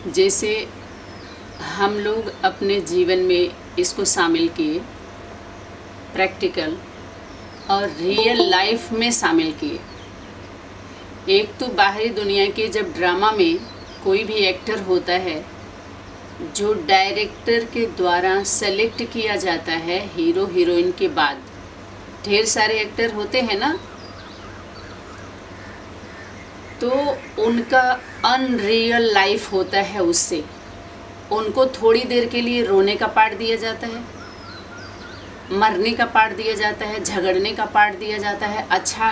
जैसे हम लोग अपने जीवन में इसको शामिल किए, प्रैक्टिकल और रियल लाइफ में शामिल किए। एक तो बाहरी दुनिया के जब ड्रामा में कोई भी एक्टर होता है जो डायरेक्टर के द्वारा सेलेक्ट किया जाता है, हीरो हीरोइन के बाद ढेर सारे एक्टर होते हैं ना, तो उनका अनरियल लाइफ होता है। उससे उनको थोड़ी देर के लिए रोने का पार्ट दिया जाता है, मरने का पार्ट दिया जाता है, झगड़ने का पार्ट दिया जाता है, अच्छा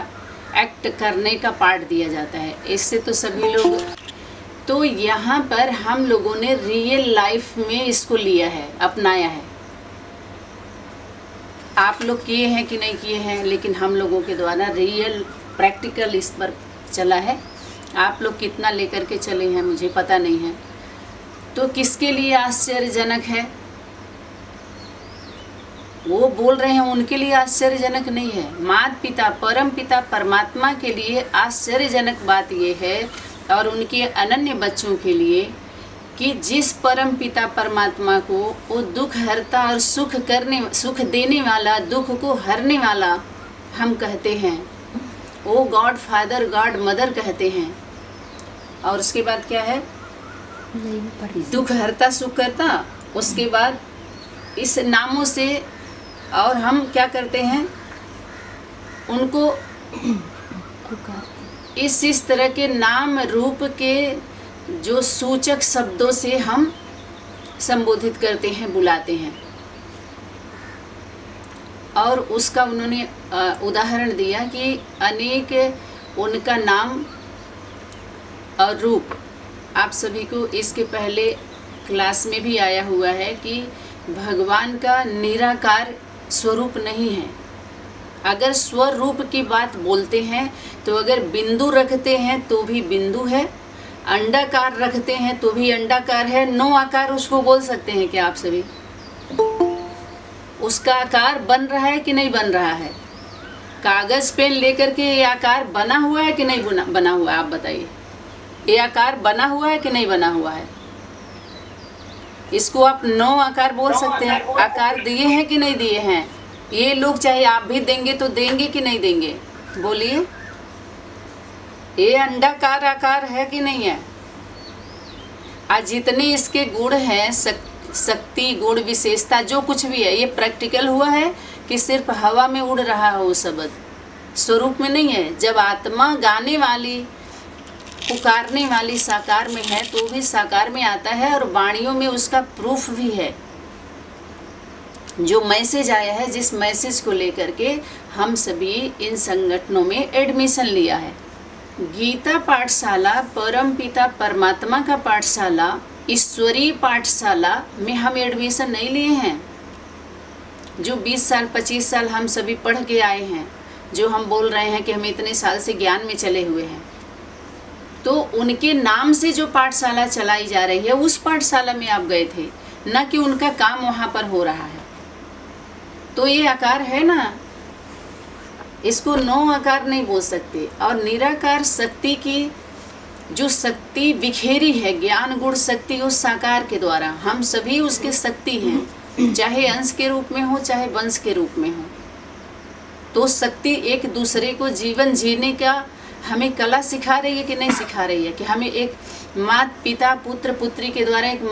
एक्ट करने का पार्ट दिया जाता है। इससे तो सभी लोग, तो यहाँ पर हम लोगों ने रियल लाइफ में इसको लिया है, अपनाया है। आप लोग किए हैं कि नहीं किए हैं, लेकिन हम लोगों के द्वारा रियल प्रैक्टिकल इस पर चला है। आप लोग कितना लेकर के चले हैं मुझे पता नहीं है। तो किसके लिए आश्चर्यजनक है, वो बोल रहे हैं उनके लिए आश्चर्यजनक नहीं है। माता पिता परम पिता परमात्मा के लिए आश्चर्यजनक बात ये है, और उनके अनन्य बच्चों के लिए, कि जिस परम पिता परमात्मा को वो दुख हरता और सुख देने वाला, दुख को हरने वाला हम कहते हैं, वो गॉड फादर गॉड मदर कहते हैं। और उसके बाद क्या है, दुख हरता सुख करता। उसके बाद इस नामों से और हम क्या करते हैं, उनको इस तरह के नाम रूप के जो सूचक शब्दों से हम संबोधित करते हैं, बुलाते हैं। और उसका उन्होंने उदाहरण दिया कि अनेक उनका नाम और रूप। आप सभी को इसके पहले क्लास में भी आया हुआ है कि भगवान का निराकार स्वरूप नहीं है। अगर स्वरूप की बात बोलते हैं तो अगर बिंदु रखते हैं तो भी बिंदु है, अंडाकार रखते हैं तो भी अंडाकार है। 9 आकार उसको बोल सकते हैं क्या आप सभी? उसका आकार बन रहा है कि नहीं बन रहा है? कागज़ पेन लेकर के ये आकार बना हुआ है कि नहीं बना हुआ है? आप बताइए, ये आकार बना हुआ है कि नहीं बना हुआ है? इसको आप 9 आकार बोल सकते हैं। आकार दिए हैं कि नहीं दिए हैं? ये लोग चाहे आप भी देंगे तो देंगे कि नहीं देंगे? बोलिए, ये अंडाकार आकार है कि नहीं है? आज जितने इसके गुण हैं, शक्ति गुण विशेषता जो कुछ भी है, ये प्रैक्टिकल हुआ है कि सिर्फ हवा में उड़ रहा हो शब्द, स्वरूप में नहीं है। जब आत्मा गाने वाली, पुकारने वाली साकार में है तो भी साकार में आता है, और वाणियों में उसका प्रूफ भी है। जो मैसेज आया है, जिस मैसेज को लेकर के हम सभी इन संगठनों में एडमिशन लिया है। गीता पाठशाला, परम पिता परमात्मा का पाठशाला, ईश्वरीय पाठशाला में हम एडमिशन नहीं लिए हैं। जो 20 साल 25 साल हम सभी पढ़ के आए हैं, जो हम बोल रहे हैं कि हम इतने साल से ज्ञान में चले हुए हैं, तो उनके नाम से जो पाठशाला चलाई जा रही है उस पाठशाला में आप गए थे, न कि उनका काम वहाँ पर हो रहा है। तो ये आकार है ना, इसको 9 आकार नहीं बोल सकते। और निराकार शक्ति की जो शक्ति बिखेरी है, ज्ञान गुण शक्ति उस साकार के द्वारा, हम सभी उसके शक्ति हैं, चाहे अंश के रूप में हो चाहे वंश के रूप में हो। तो शक्ति एक दूसरे को जीवन जीने का हमें कला सिखा रही है कि नहीं सिखा रही है, कि हमें एक माता पिता पुत्र पुत्री के द्वारा एक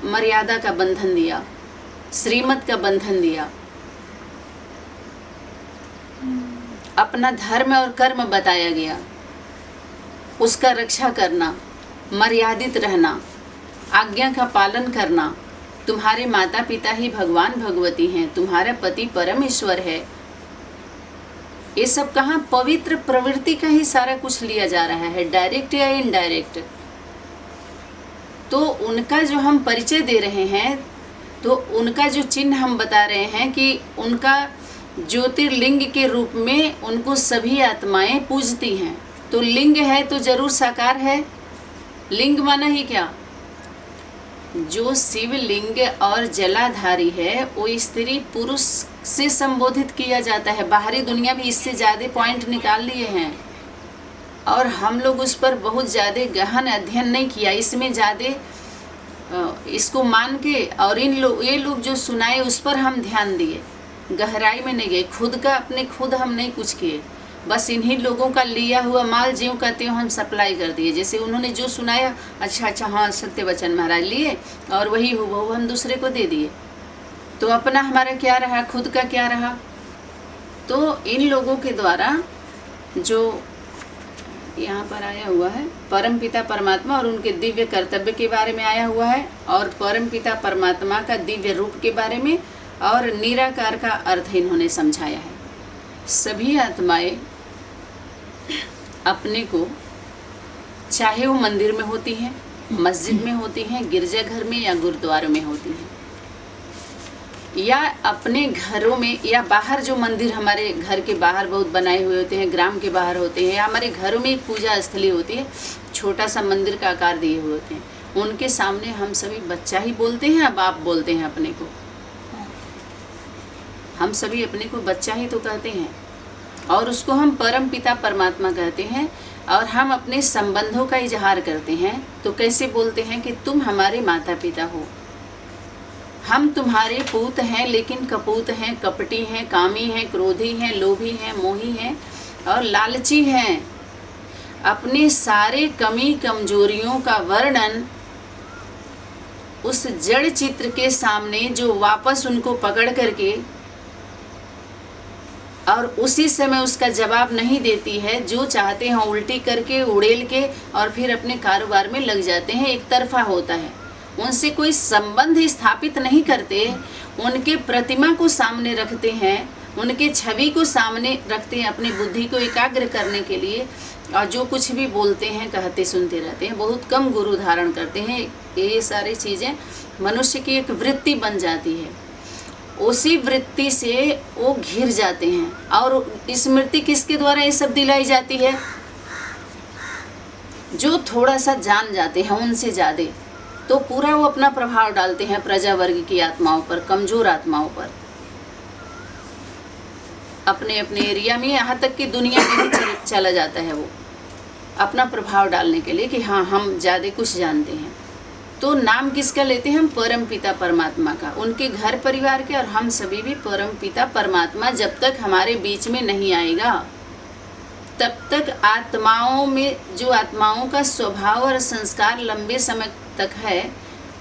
मर्यादा का बंधन दिया, श्रीमत का बंधन दिया, अपना धर्म और कर्म बताया गया, उसका रक्षा करना, मर्यादित रहना, आज्ञा का पालन करना। तुम्हारे माता पिता ही भगवान भगवती हैं, तुम्हारा पति परम ईश्वर है। ये सब कहाँ, पवित्र प्रवृत्ति का ही सारा कुछ लिया जा रहा है, डायरेक्ट या इनडायरेक्ट। तो उनका जो हम परिचय दे रहे हैं, तो उनका जो चिन्ह हम बता रहे हैं कि उनका ज्योतिर्लिंग के रूप में उनको सभी आत्माएं पूजती हैं। तो लिंग है तो जरूर साकार है। लिंग माना ही क्या, जो शिवलिंग और जलाधारी है वो स्त्री पुरुष से संबोधित किया जाता है। बाहरी दुनिया भी इससे ज़्यादा पॉइंट निकाल लिए हैं और हम लोग उस पर बहुत ज़्यादा गहन अध्ययन नहीं किया। इसमें ज़्यादा इसको मान के और ये लोग जो सुनाए उस पर हम ध्यान दिए, गहराई में नहीं गए, खुद का अपने खुद हम नहीं कुछ किए, बस इन्हीं लोगों का लिया हुआ माल ज्यों का त्यों हम सप्लाई कर दिए। जैसे उन्होंने जो सुनाया, अच्छा हाँ सत्य वचन महाराज लिए और वही हूबहू हम दूसरे को दे दिए। तो अपना हमारा क्या रहा, खुद का क्या रहा। तो इन लोगों के द्वारा जो यहाँ पर आया हुआ है परमपिता परमात्मा और उनके दिव्य कर्तव्य के बारे में आया हुआ है, और परमपिता परमात्मा का दिव्य रूप के बारे में और निराकार का अर्थ इन्होंने समझाया है। सभी आत्माएं अपने को, चाहे वो मंदिर में होती हैं, मस्जिद में होती हैं, गिरजाघर में या गुरुद्वारों में होती हैं, या अपने घरों में या बाहर, जो मंदिर हमारे घर के बाहर बहुत बनाए हुए होते हैं, ग्राम के बाहर होते हैं, या हमारे घरों में एक पूजा स्थली होती है, छोटा सा मंदिर का आकार दिए हुए होते हैं, उनके सामने हम सभी बच्चा ही बोलते हैं, अब आप बोलते हैं अपने को, हम सभी अपने को बच्चा ही तो कहते हैं, और उसको हम परम पिता परमात्मा कहते हैं। और हम अपने संबंधों का इजहार करते हैं तो कैसे बोलते हैं कि तुम हमारे माता पिता हो, हम तुम्हारे पूत हैं, लेकिन कपूत हैं, कपटी हैं, कामी हैं, क्रोधी हैं, लोभी हैं, मोही हैं और लालची हैं। अपने सारे कमी कमजोरियों का वर्णन उस जड़ चित्र के सामने, जो वापस उनको पकड़ करके और उसी समय उसका जवाब नहीं देती है, जो चाहते हैं उल्टी करके उड़ेल के और फिर अपने कारोबार में लग जाते हैं, एक तरफा होता है, उनसे कोई संबंध स्थापित नहीं करते, उनके प्रतिमा को सामने रखते हैं, उनके छवि को सामने रखते हैं अपनी बुद्धि को एकाग्र करने के लिए, और जो कुछ भी बोलते हैं कहते सुनते रहते हैं, बहुत कम गुरु धारण करते हैं। ये सारी चीज़ें मनुष्य की एक वृत्ति बन जाती है, उसी वृत्ति से वो घिर जाते हैं। और स्मृति किसके द्वारा ये सब दिलाई जाती है? जो थोड़ा सा जान जाते हैं उनसे ज़्यादा, तो पूरा वो अपना प्रभाव डालते हैं प्रजा वर्ग की आत्माओं पर, कमज़ोर आत्माओं पर, अपने अपने एरिया में, यहाँ तक कि दुनिया में भी चला जाता है वो अपना प्रभाव डालने के लिए कि हाँ हम ज़्यादा कुछ जानते हैं। तो नाम किसका लेते हैं हम? परम पिता परमात्मा का, उनके घर परिवार के। और हम सभी भी परम पिता परमात्मा जब तक हमारे बीच में नहीं आएगा तब तक आत्माओं में, जो आत्माओं का स्वभाव और संस्कार लंबे समय तक है,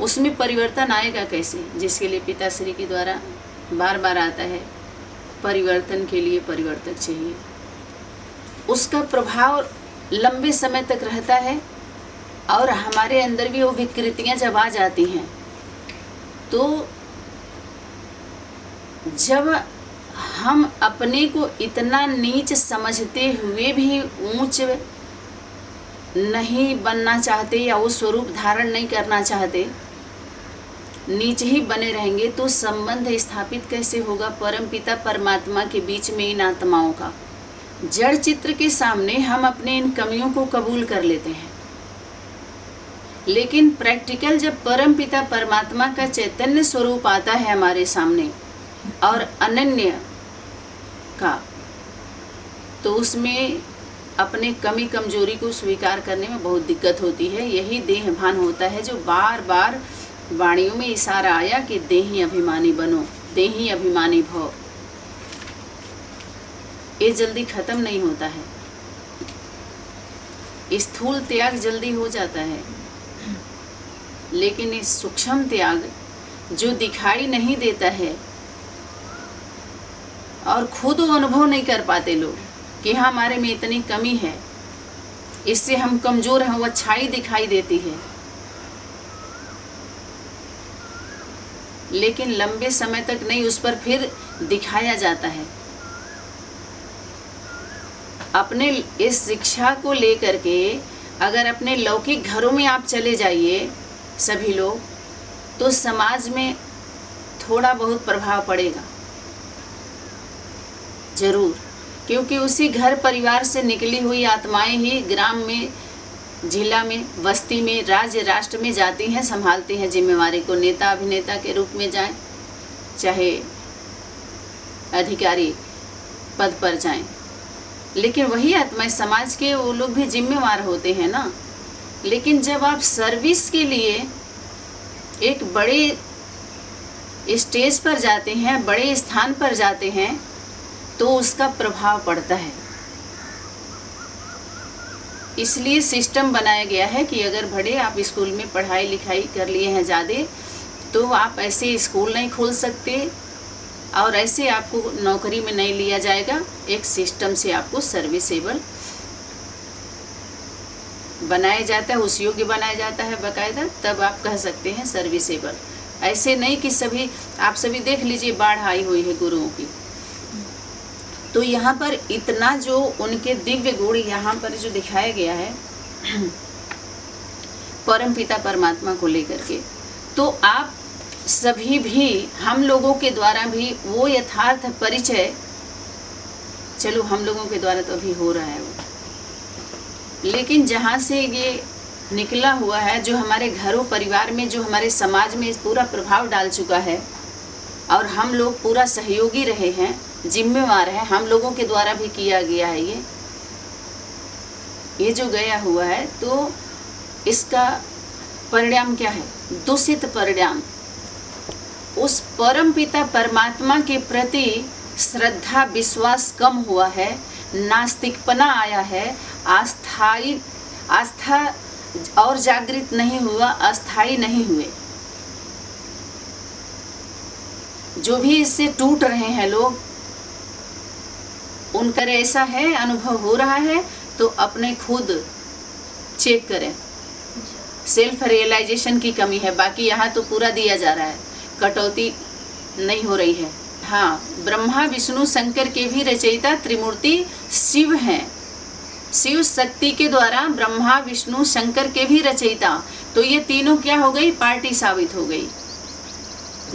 उसमें परिवर्तन आएगा कैसे? जिसके लिए पिताश्री के द्वारा बार बार आता है, परिवर्तन के लिए परिवर्तक चाहिए, उसका प्रभाव लंबे समय तक रहता है। और हमारे अंदर भी वो विकृतियाँ जब आ जाती हैं, तो जब हम अपने को इतना नीच समझते हुए भी ऊंच नहीं बनना चाहते या वो स्वरूप धारण नहीं करना चाहते, नीचे ही बने रहेंगे, तो संबंध स्थापित कैसे होगा परमपिता परमात्मा के बीच में इन आत्माओं का? जड़ चित्र के सामने हम अपने इन कमियों को कबूल कर लेते हैं, लेकिन प्रैक्टिकल जब परमपिता परमात्मा का चैतन्य स्वरूप आता है हमारे सामने और अनन्य का, तो उसमें अपने कमी कमजोरी को स्वीकार करने में बहुत दिक्कत होती है। यही देह भान होता है, जो बार बार वाणियों में इशारा आया कि देही अभिमानी बनो, देही अभिमानी भव। ये जल्दी खत्म नहीं होता है, स्थूल त्याग जल्दी हो जाता है, लेकिन इस सूक्ष्म त्याग जो दिखाई नहीं देता है और खुद अनुभव नहीं कर पाते लोग कि हाँ हमारे में इतनी कमी है, इससे हम कमज़ोर हैं, वो अच्छाई दिखाई देती है, लेकिन लंबे समय तक नहीं उस पर फिर दिखाया जाता है। अपने इस शिक्षा को लेकर के अगर अपने लौकिक घरों में आप चले जाइए सभी लोग, तो समाज में थोड़ा बहुत प्रभाव पड़ेगा जरूर, क्योंकि उसी घर परिवार से निकली हुई आत्माएं ही ग्राम में, जिला में, बस्ती में, राज्य राष्ट्र में जाती हैं, संभालती हैं जिम्मेवारी को, नेता अभिनेता के रूप में जाएं, चाहे अधिकारी पद पर जाएं, लेकिन वही आत्माएं समाज के वो लोग भी जिम्मेवार होते हैं ना। लेकिन जब आप सर्विस के लिए एक बड़े स्टेज पर जाते हैं, बड़े स्थान पर जाते हैं, तो उसका प्रभाव पड़ता है। इसलिए सिस्टम बनाया गया है कि अगर बड़े आप स्कूल में पढ़ाई लिखाई कर लिए हैं ज़्यादा, तो आप ऐसे स्कूल नहीं खोल सकते और ऐसे आपको नौकरी में नहीं लिया जाएगा। एक सिस्टम से आपको सर्विसेबल बनाया जाता है, उस योग्य बनाया जाता है बाकायदा, तब आप कह सकते हैं सर्विसेबल। ऐसे नहीं कि आप सभी देख लीजिए बाढ़ आई हुई है गुरुओं की, तो यहाँ पर इतना जो उनके दिव्य गुण यहाँ पर जो दिखाया गया है परम पिता परमात्मा को लेकर के, तो आप सभी भी, हम लोगों के द्वारा भी वो यथार्थ परिचय, चलो हम लोगों के द्वारा तो अभी हो रहा है वो, लेकिन जहाँ से ये निकला हुआ है, जो हमारे घरों परिवार में, जो हमारे समाज में पूरा प्रभाव डाल चुका है और हम लोग पूरा सहयोगी रहे हैं, जिम्मेवार है, हम लोगों के द्वारा भी किया गया है ये जो गया हुआ है, तो इसका परिणाम क्या है? दूषित परिणाम। उस परम पिता परमात्मा के प्रति श्रद्धा विश्वास कम हुआ है, नास्तिकपना आया है, आस्था और जागृत नहीं हुआ, अस्थाई नहीं हुए। जो भी इससे टूट रहे हैं लोग, उनका ऐसा है, अनुभव हो रहा है, तो अपने खुद चेक करें। सेल्फ रियलाइजेशन की कमी है, बाकी यहाँ तो पूरा दिया जा रहा है, कटौती नहीं हो रही है। हाँ, ब्रह्मा विष्णु शंकर के भी रचयिता त्रिमूर्ति शिव हैं। शिव शक्ति के द्वारा ब्रह्मा विष्णु शंकर के भी रचयिता, तो ये तीनों क्या हो गई? पार्टी साबित हो गई।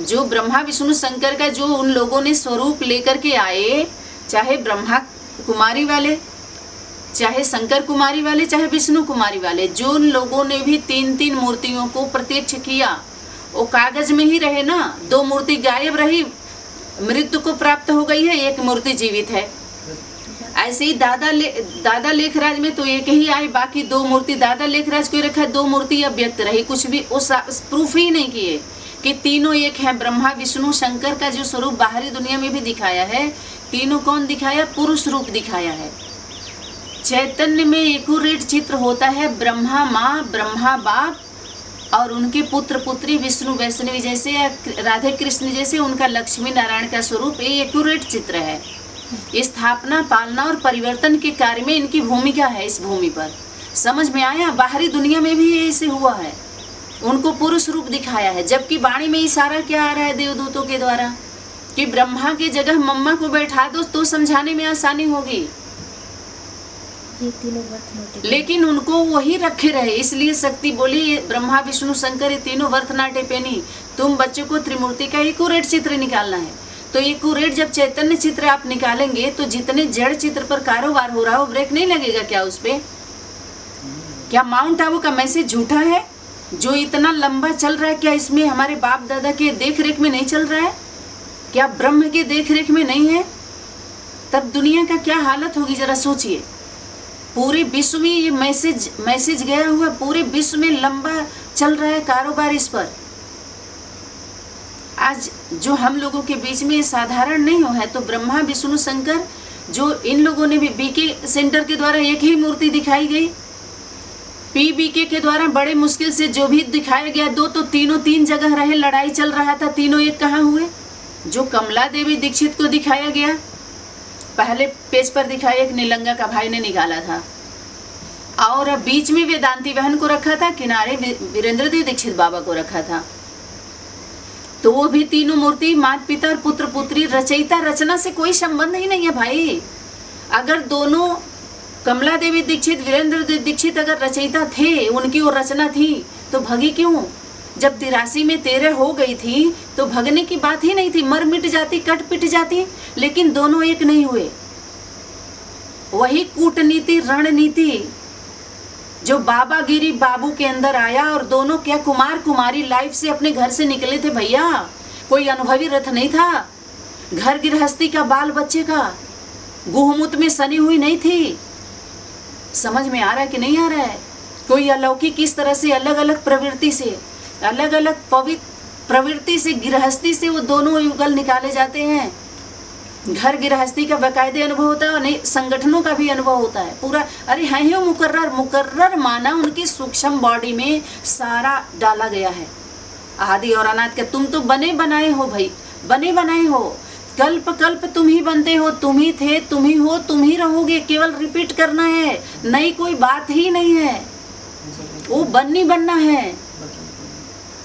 जो ब्रह्मा विष्णु शंकर का जो उन लोगों ने स्वरूप लेकर के आए, चाहे ब्रह्मा कुमारी वाले, चाहे शंकर कुमारी वाले, चाहे विष्णु कुमारी वाले, जो उन लोगों ने भी 3-3 मूर्तियों को प्रत्यक्ष किया, वो कागज में ही रहे ना। 2 मूर्ति गायब रही, मृत्यु को प्राप्त हो गई है, 1 मूर्ति जीवित है। ऐसे ही दादा लेखराज में तो एक ही आई, बाकी 2 मूर्ति दादा लेखराज को रखा, 2 मूर्ति अव्यक्त रही, कुछ भी उस प्रूफ ही नहीं किए कि तीनों एक हैं। ब्रह्मा विष्णु शंकर का जो स्वरूप बाहरी दुनिया में भी दिखाया है, तीनों कौन दिखाया? पुरुष रूप दिखाया है। चैतन्य में एक्यूरेट चित्र होता है ब्रह्मा माँ, ब्रह्मा बाप और उनके पुत्र पुत्री विष्णु वैष्णवी जैसे या राधे कृष्ण जैसे, उनका लक्ष्मी नारायण का स्वरूप, ये एक्यूरेट चित्र है। स्थापना, पालना और परिवर्तन के कार्य में इनकी भूमिका है इस भूमि पर। समझ में आया? बाहरी दुनिया में भी ऐसे हुआ है, उनको पुरुष रूप दिखाया है। जबकि वाणी में इशारा क्या आ रहा है देवदूतों के द्वारा कि ब्रह्मा की जगह मम्मा को बैठा दो तो समझाने में आसानी होगी, ये तीनों वर्थ, लेकिन उनको वही रखे रहे। इसलिए शक्ति बोली, ब्रह्मा विष्णु शंकर ये तीनों वर्थ नाटे पेनी, तुम बच्चों को त्रिमूर्ति का एक्यूरेट चित्र निकालना है। तो एक्यूरेट जब चैतन्य चित्र आप निकालेंगे, तो जितने जड़ चित्र पर कारोबार हो रहा है वो ब्रेक नहीं लगेगा क्या उस पर? क्या माउंट आबू का मैसेज झूठा है जो इतना लंबा चल रहा है? क्या इसमें हमारे बाप दादा के देख रेख में नहीं चल रहा है? क्या ब्रह्म के देख रेख में नहीं है? तब दुनिया का क्या हालत होगी, जरा सोचिए। पूरे विश्व में ये मैसेज गया हुआ, पूरे विश्व में लंबा चल रहा है कारोबार इस पर। आज जो हम लोगों के बीच में साधारण नहीं हो है, तो ब्रह्मा विष्णु शंकर जो इन लोगों ने भी बीके सेंटर के द्वारा एक ही मूर्ति दिखाई गई, पीबीके के द्वारा बड़े मुश्किल से जो भी दिखाया गया, 2 तो तीनों 3 जगह रहे, लड़ाई चल रहा था, तीनों एक कहाँ हुए? जो कमला देवी दीक्षित को दिखाया गया, पहले पेज पर दिखाया, एक नीलंगा का भाई ने निकाला था, और बीच में वेदांती बहन को रखा था, किनारे वीरेंद्र देव दीक्षित बाबा को रखा था। तो वो भी तीनों मूर्ति माता पिता और पुत्र पुत्री, रचयिता रचना से कोई संबंध ही नहीं है भाई। अगर दोनों कमला देवी दीक्षित, वीरेंद्र देव दीक्षित अगर रचयिता थे, उनकी वो रचना थी, तो भगी क्यों? जब 83 में 13 हो गई थी तो भगने की बात ही नहीं थी, मर मिट जाती, कट पिट जाती, लेकिन दोनों एक नहीं हुए। वही कूटनीति, रणनीति जो बाबागिरी बाबू के अंदर आया, और दोनों क्या कुमार कुमारी लाइफ से अपने घर से निकले थे भैया, कोई अनुभवी रथ नहीं था, घर गृहस्थी का, बाल बच्चे का, गुहमुत में सनी हुई नहीं थी। समझ में आ रहा है कि नहीं आ रहा है? कोई अलौकिक इस तरह से अलग अलग प्रवृत्ति से अलग अलग पवित्र प्रवृत्ति से, गृहस्थी से वो दोनों युगल निकाले जाते हैं। घर गृहस्थी का बाकायदे अनुभव होता है और नहीं संगठनों का भी अनुभव होता है पूरा। अरे हैं ही मुकर्रर, मुकर्रर माना उनकी सूक्ष्म बॉडी में सारा डाला गया है, आदि और अनादि का। तुम तो बने बनाए हो भाई, बने बनाए हो, कल्प कल्प तुम ही बनते हो, तुम ही थे, तुम ही हो, तुम ही रहोगे, केवल रिपीट करना है, नई कोई बात ही नहीं है। वो बनना है,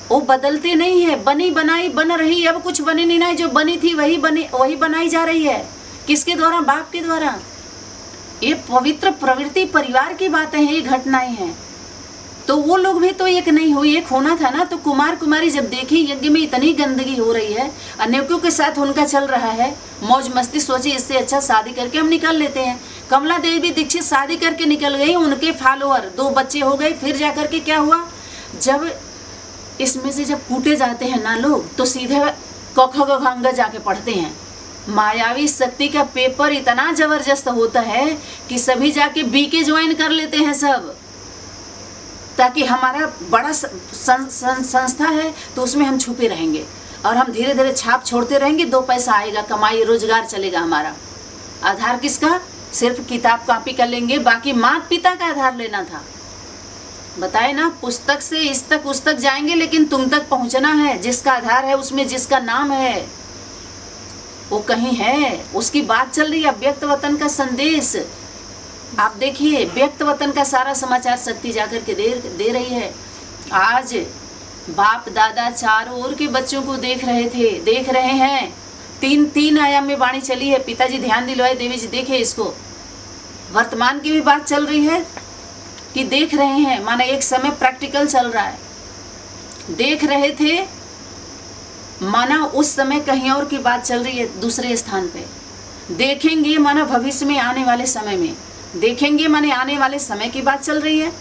वो बदलते नहीं है, बनी बनाई बन रही, अब कुछ बने नहीं ना, जो बनी थी वही बनाई जा रही है। किसके द्वारा? बाप के द्वारा। ये पवित्र प्रवृत्ति परिवार की बातें हैं, ये घटनाएं हैं। तो वो लोग भी तो एक नहीं हुई, एक होना था ना। तो कुमार कुमारी जब देखी यज्ञ में इतनी गंदगी हो रही है, अनेकों के साथ उनका चल रहा है मौज मस्ती, सोची इससे अच्छा शादी करके हम निकल लेते हैं। कमला देवी दीक्षित शादी करके निकल गई, उनके फॉलोअर 2 बच्चे हो गए। फिर जाकर के क्या हुआ, जब इसमें से जब कूटे जाते हैं ना लोग, तो सीधे क ख ग घ जाके पढ़ते हैं। मायावी शक्ति का पेपर इतना जबरदस्त होता है कि सभी जाके बीके ज्वाइन कर लेते हैं सब, ताकि हमारा बड़ा संस्था है तो उसमें हम छुपे रहेंगे और हम धीरे धीरे छाप छोड़ते रहेंगे, 2 पैसा आएगा, कमाई रोजगार चलेगा हमारा। आधार किसका? सिर्फ किताब कॉपी कर लेंगे, बाकी माता पिता का आधार लेना था। बताए ना, पुस्तक से इस तक उस तक जाएंगे, लेकिन तुम तक पहुंचना है। जिसका आधार है उसमें जिसका नाम है वो कहीं है, उसकी बात चल रही है। व्यक्त वतन का संदेश आप देखिए, व्यक्त वतन का सारा समाचार शक्ति जाकर के दे रही है। आज बाप दादा चारों ओर के बच्चों को देख रहे हैं। 3 आयाम में वाणी चली है। पिताजी ध्यान दिलवाए, देवी जी देखे इसको। वर्तमान की भी बात चल रही है कि देख रहे हैं, माना एक समय प्रैक्टिकल चल रहा है। देख रहे थे माना उस समय कहीं और की बात चल रही है, दूसरे स्थान पे। देखेंगे माना भविष्य में आने वाले समय में, देखेंगे माने आने वाले समय की बात चल रही है।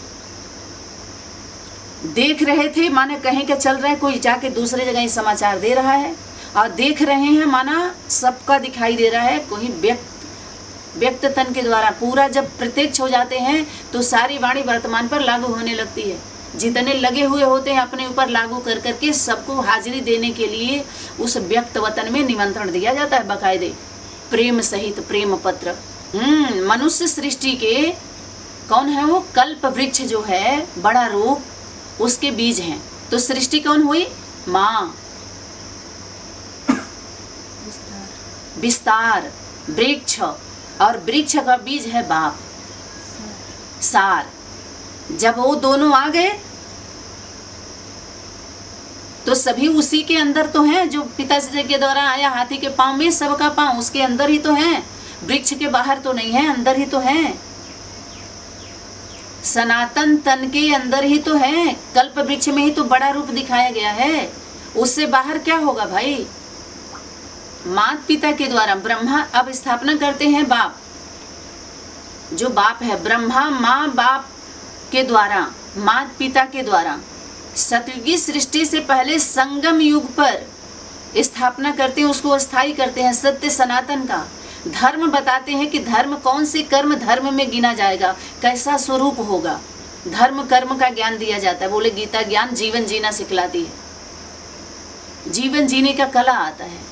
देख रहे थे माने कहीं का चल रहा है, कोई जाके दूसरे जगह ही समाचार दे रहा है। और देख रहे हैं माना सबका दिखाई दे रहा है, कोई व्यक्त तन के द्वारा। पूरा जब प्रत्यक्ष हो जाते हैं तो सारी वाणी वर्तमान पर लागू होने लगती है। जितने लगे हुए होते हैं अपने ऊपर लागू कर करके सबको हाजिरी देने के लिए उस व्यक्त वतन में निमंत्रण दिया जाता है बाकायदे, प्रेम सहित प्रेम पत्र। मनुष्य सृष्टि के कौन है वो? कल्प वृक्ष जो है, बड़ा रूप, उसके बीज हैं। तो सृष्टि कौन हुई? माँ। विस्तार वृक्ष, और वृक्ष का बीज है बाप, सार। जब वो दोनों आ गए तो सभी उसी के अंदर तो हैं। जो पिताजी के द्वारा आया हाथी के पांव में, सबका पांव उसके अंदर ही तो है, वृक्ष के बाहर तो नहीं है, अंदर ही तो है। सनातन तन के अंदर ही तो है, कल्प वृक्ष में ही तो बड़ा रूप दिखाया गया है। उससे बाहर क्या होगा भाई? माता पिता के द्वारा ब्रह्मा अब स्थापना करते हैं बाप, जो बाप है ब्रह्मा, माँ बाप के द्वारा, माता पिता के द्वारा सतयुगी सृष्टि से पहले संगम युग पर स्थापना करते हैं, उसको अस्थायी करते हैं। सत्य सनातन का धर्म बताते हैं कि धर्म कौन से कर्म धर्म में गिना जाएगा, कैसा स्वरूप होगा। धर्म कर्म का ज्ञान दिया जाता है। बोले गीता ज्ञान जीवन जीना सिखलाती है, जीवन जीने का कला आता है।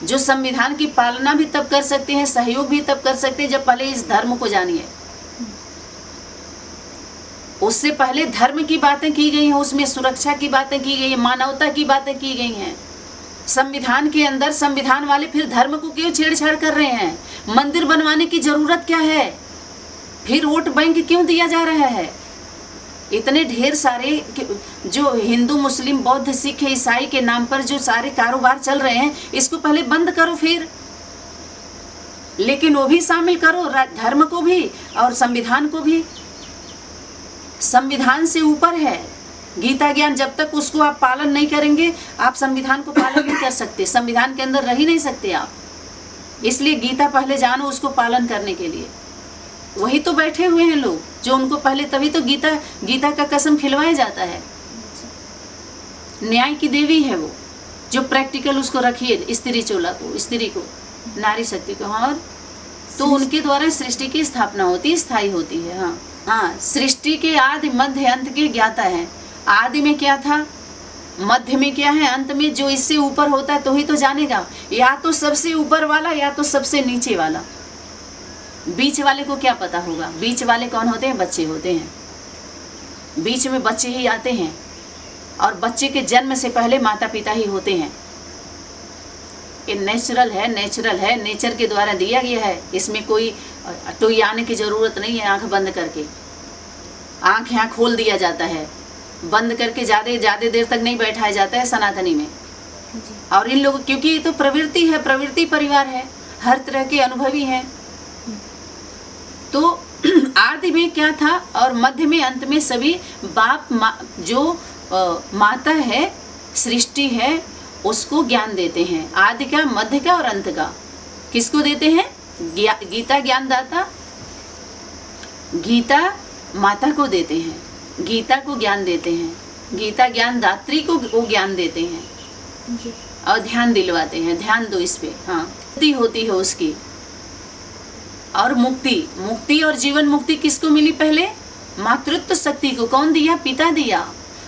जो संविधान की पालना भी तब कर सकते हैं, सहयोग भी तब कर सकते हैं जब पहले इस धर्म को जानिए। उससे पहले धर्म की बातें की गई हैं, उसमें सुरक्षा की बातें की गई हैं, मानवता की बातें की गई हैं। संविधान के अंदर संविधान वाले फिर धर्म को क्यों छेड़छाड़ कर रहे हैं? मंदिर बनवाने की जरूरत क्या है? फिर वोट बैंक क्यों दिया जा रहा है? इतने ढेर सारे जो हिंदू मुस्लिम बौद्ध सिख ईसाई के नाम पर जो सारे कारोबार चल रहे हैं, इसको पहले बंद करो फिर, लेकिन वो भी शामिल करो, धर्म को भी और संविधान को भी। संविधान से ऊपर है गीता ज्ञान। जब तक उसको आप पालन नहीं करेंगे, आप संविधान को पालन नहीं कर सकते, संविधान के अंदर रह ही नहीं सकते आप। इसलिए गीता पहले जानो उसको पालन करने के लिए। वही तो बैठे हुए हैं लोग जो उनको पहले, तभी तो गीता का कसम खिलवाया जाता है। न्याय की देवी है वो, जो प्रैक्टिकल उसको रखिए, स्त्री चोला को, स्त्री को, नारी शक्ति को। और तो उनके द्वारा सृष्टि की स्थापना होती है, स्थायी होती है। हाँ, सृष्टि के आदि मध्य अंत के ज्ञाता है। आदि में क्या था, मध्य में क्या है, अंत में जो इससे ऊपर होता है तो ही तो जानेगा, या तो सबसे ऊपर वाला या तो सबसे नीचे वाला। बीच वाले को क्या पता होगा? बीच वाले कौन होते हैं? बच्चे होते हैं। बीच में बच्चे ही आते हैं और बच्चे के जन्म से पहले माता पिता ही होते हैं। ये नेचुरल है, नेचुरल है, नेचर के द्वारा दिया गया है। इसमें कोई टोई आने की ज़रूरत नहीं है। आंख बंद करके, आंख यहाँ खोल दिया जाता है, बंद करके ज़्यादा देर तक नहीं बैठाया जाता है सनातनी में। जी। और इन लोगों, क्योंकि ये तो प्रवृत्ति है, प्रवृत्ति परिवार है, हर तरह के अनुभवी हैं। तो आदि में क्या था और मध्य में अंत में सभी बाप जो माता है, सृष्टि है, उसको ज्ञान देते हैं। आदि का, मध्य का और अंत का। किसको देते हैं? गीता ज्ञानदाता, गीता माता को देते हैं, गीता को ज्ञान देते हैं, गीता ज्ञानदात्री को वो ज्ञान देते हैं जी। और ध्यान दिलवाते हैं। ध्यान दो इस पे। हाँ, मुक्ति होती है उसकी। और मुक्ति, मुक्ति और जीवन मुक्ति किसको मिली? पहले मातृत्व शक्ति को। कौन दिया? पिता दिया,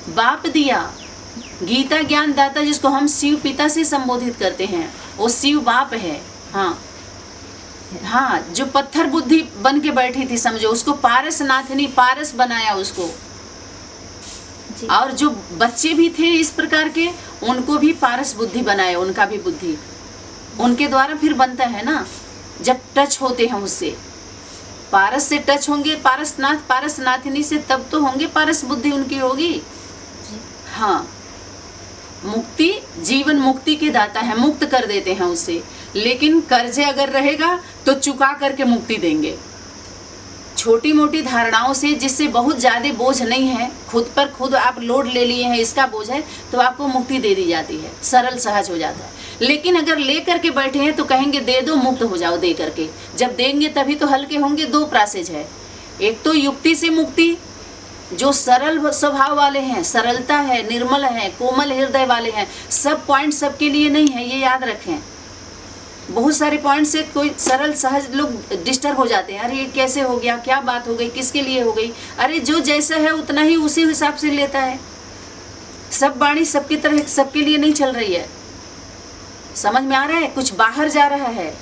बाप दिया। गीता ज्ञानदाता जिसको हम शिव पिता से संबोधित करते हैं, वो शिव बाप है। हाँ हाँ, जो पत्थर बुद्धि बन के बैठी थी, समझो, उसको पारस नाथनी, पारस बनाया उसको। जी। और जो बच्चे भी थे इस प्रकार के, उनको भी पारस बुद्धि बनाया, उनका भी बुद्धि उनके द्वारा फिर बनता है ना, जब टच होते हैं उससे। पारस से टच होंगे, पारसनाथ, पारसनाथिनी से, तब तो होंगे पारस बुद्धि उनकी होगी। जी। हाँ, मुक्ति, जीवन मुक्ति के दाता है, मुक्त कर देते हैं उससे। लेकिन कर्जे अगर रहेगा तो चुका करके मुक्ति देंगे। छोटी मोटी धारणाओं से, जिससे बहुत ज़्यादा बोझ नहीं है, खुद पर खुद आप लोड ले लिए हैं, इसका बोझ है, तो आपको मुक्ति दे दी जाती है, सरल सहज हो जाता है। लेकिन अगर ले करके बैठे हैं तो कहेंगे दे दो, मुक्त हो जाओ दे करके। जब देंगे तभी तो हल्के होंगे। दो प्रोसेस है, एक तो युक्ति से मुक्ति, जो सरल स्वभाव वाले हैं, सरलता है, निर्मल है, कोमल हृदय वाले हैं। सब पॉइंट सबके लिए नहीं है, ये याद रखें। बहुत सारे पॉइंट से कोई सरल सहज लोग डिस्टर्ब हो जाते हैं। अरे ये कैसे हो गया, क्या बात हो गई, किसके लिए हो गई? अरे जो जैसा है उतना ही उसी हिसाब से लेता है। सब वाणी सबकी तरह सबके लिए नहीं चल रही है। समझ में आ रहा है? कुछ बाहर जा रहा है।